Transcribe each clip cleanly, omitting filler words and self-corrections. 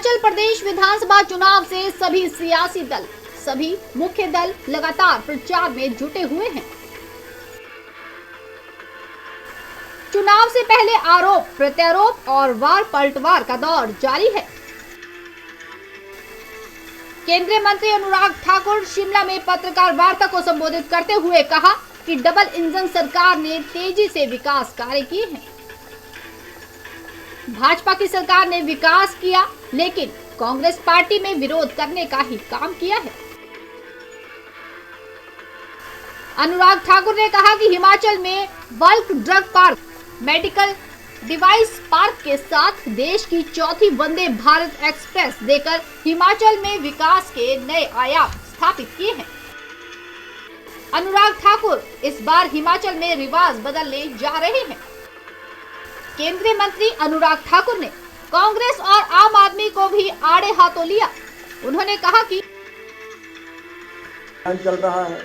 हिमाचल प्रदेश विधानसभा चुनाव से सभी सियासी दल, सभी मुख्य दल लगातार प्रचार में जुटे हुए हैं। चुनाव से पहले आरोप प्रत्यारोप और वार पलटवार का दौर जारी है। केंद्रीय मंत्री अनुराग ठाकुर शिमला में पत्रकार वार्ता को संबोधित करते हुए कहा कि डबल इंजन सरकार ने तेजी से विकास कार्य किए हैं। भाजपा की सरकार ने विकास किया, लेकिन कांग्रेस पार्टी में विरोध करने का ही काम किया है। अनुराग ठाकुर ने कहा कि हिमाचल में bulk drug park, medical device park के साथ देश की चौथी वंदे भारत एक्सप्रेस देकर हिमाचल में विकास के नए आयाम स्थापित किए हैं। अनुराग ठाकुर इस बार हिमाचल में रिवाज बदलने जा रहे हैं। केंद्रीय मंत्री अनुराग ठाकुर ने कांग्रेस और आम आदमी को भी आड़े हाथों लिया। उन्होंने कहा कि चल रहा है,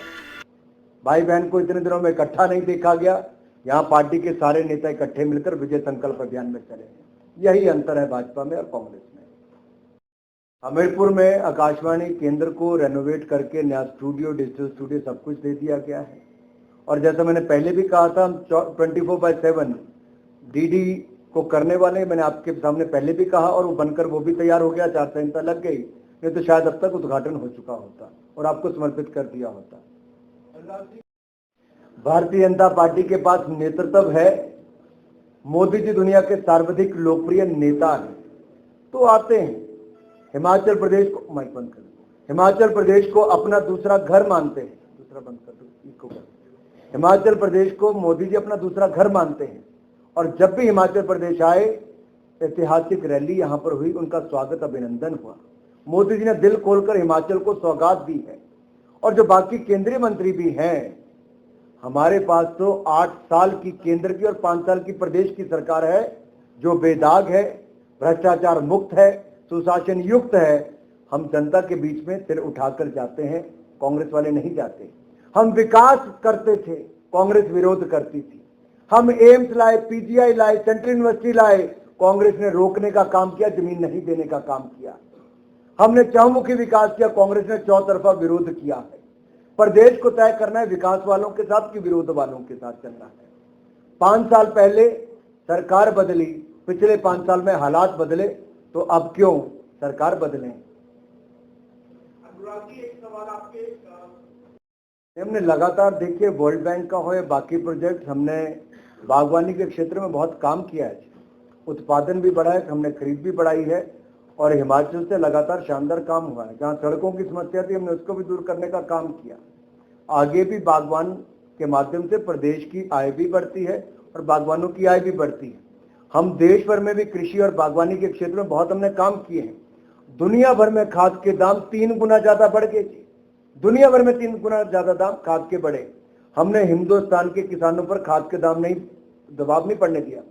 भाई बहन को इतने दिनों में इकट्ठा नहीं देखा गया। यहाँ पार्टी के सारे नेता इकट्ठे मिलकर विजय संकल्प अभियान में चले। यही अंतर है भाजपा में और कांग्रेस में। हमीरपुर में आकाशवाणी केंद्र को रेनोवेट करके नया स्टूडियो, डिजिटल स्टूडियो सब कुछ दे दिया गया है। और जैसा मैंने पहले भी कहा था, हम 24/7 डीडी को करने वाले, मैंने आपके सामने पहले भी कहा और वो बनकर वो भी तैयार हो गया। आचार संहिता लग गई, नहीं तो शायद अब तक उद्घाटन हो चुका होता और आपको समर्पित कर दिया होता। भारतीय जनता पार्टी के पास नेतृत्व है। मोदी जी दुनिया के सर्वाधिक लोकप्रिय नेता हैं, तो आते हैं हिमाचल प्रदेश को, माइक बंद कर दो, हिमाचल प्रदेश को अपना दूसरा घर मानते हैं। दूसरा बंद कर दो, इसको कर। हिमाचल प्रदेश को मोदी जी अपना दूसरा घर मानते हैं और जब भी हिमाचल प्रदेश आए, ऐतिहासिक रैली यहां पर हुई, उनका स्वागत अभिनंदन हुआ। मोदी जी ने दिल खोलकर हिमाचल को सौगात दी है। और जो बाकी केंद्रीय मंत्री भी हैं, हमारे पास तो 8 साल की केंद्र की और 5 साल की प्रदेश की सरकार है, जो बेदाग है, भ्रष्टाचार मुक्त है, सुशासन युक्त है। हम जनता के बीच में सिर उठाकर जाते हैं, कांग्रेस वाले नहीं जाते। हम विकास करते थे, कांग्रेस विरोध करती थी। हम एम्स लाए, पीजीआई लाए, सेंट्रल यूनिवर्सिटी लाए, कांग्रेस ने रोकने का काम किया, जमीन नहीं देने का काम किया। हमने चहुमुखी विकास किया, कांग्रेस ने चौतरफा विरोध किया है। प्रदेश को तय करना है विकास वालों के साथ कि विरोध वालों के साथ चलना है। 5 साल पहले सरकार बदली, पिछले 5 साल में हालात बदले, तो अब क्यों सरकार बदले? एक सवाल आपके, हमने लगातार देखिए वर्ल्ड बैंक का हो या बाकी प्रोजेक्ट, हमने बागवानी के क्षेत्र में बहुत काम किया है। उत्पादन भी बढ़ा है, हमने खरीद भी बढ़ाई है और हिमाचल से लगातार शानदार काम हुआ है। जहां सड़कों की समस्या थी, हमने उसको भी दूर करने का काम किया। आगे भी बागवान के माध्यम से प्रदेश की आय भी बढ़ती है और बागवानों की आय भी बढ़ती है। हम देश भर में भी कृषि और बागवानी के क्षेत्र में बहुत हमने काम किए हैं। दुनिया भर में खाद के दाम 3 गुना ज्यादा बढ़ गए। दुनिया भर में 3 गुना ज्यादा दाम खाद के बढ़े। हमने हिंदुस्तान के किसानों पर खाद के दाम नहीं, दबाव नहीं पड़ने दिया।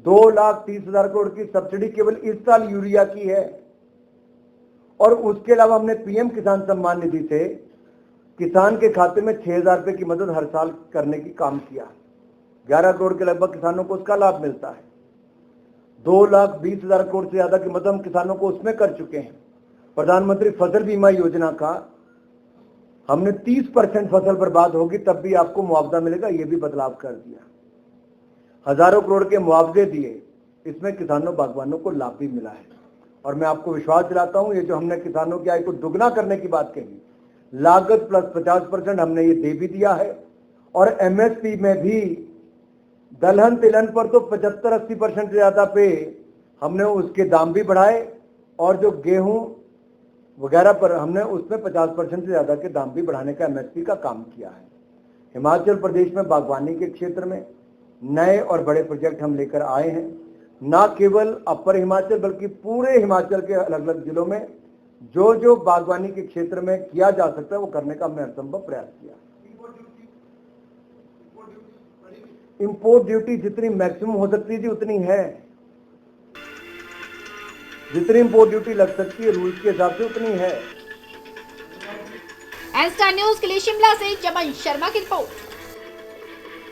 2,30,000 करोड़ की सब्सिडी केवल इस साल यूरिया की है। और उसके अलावा हमने पीएम किसान सम्मान निधि से किसान के खाते में 6,000 रुपए की मदद हर साल करने की काम किया। 11 करोड़ के लगभग किसानों को उसका लाभ मिलता है। 2,20,000 करोड़ से ज्यादा की मदद हम किसानों को उसमें कर चुके हैं। प्रधानमंत्री फसल बीमा योजना का हमने 30% फसल बर्बाद होगी तब भी आपको मुआवजा मिलेगा, यह भी बदलाव कर दिया। हजारों करोड़ के मुआवजे दिए, इसमें किसानों बागवानों को लाभ भी मिला है। और मैं आपको विश्वास दिलाता हूं, ये जो हमने किसानों की आय को दुगना करने की बात कही, लागत प्लस 50% हमने ये दे भी दिया है। और एमएसपी में भी दलहन तिलहन पर तो 75-80% से ज्यादा पे हमने उसके दाम भी बढ़ाए और जो गेहूं वगैरह पर हमने उसमें 50% से ज्यादा के दाम भी बढ़ाने का एमएसपी का काम किया है। हिमाचल प्रदेश में बागवानी के क्षेत्र में नए और बड़े प्रोजेक्ट हम लेकर आए हैं। न केवल अपर हिमाचल बल्कि पूरे हिमाचल के अलग अलग जिलों में जो जो बागवानी के क्षेत्र में किया जा सकता है वो करने का हमने हरसंभव प्रयास किया। इंपोर्ट ड्यूटी जितनी मैक्सिमम हो सकती थी उतनी है। जितनी इंपोर्ट ड्यूटी लग सकती है रूल्स के हिसाब से उतनी है। एस्टा न्यूज के लिए शिमला से चमन शर्मा की रिपोर्ट।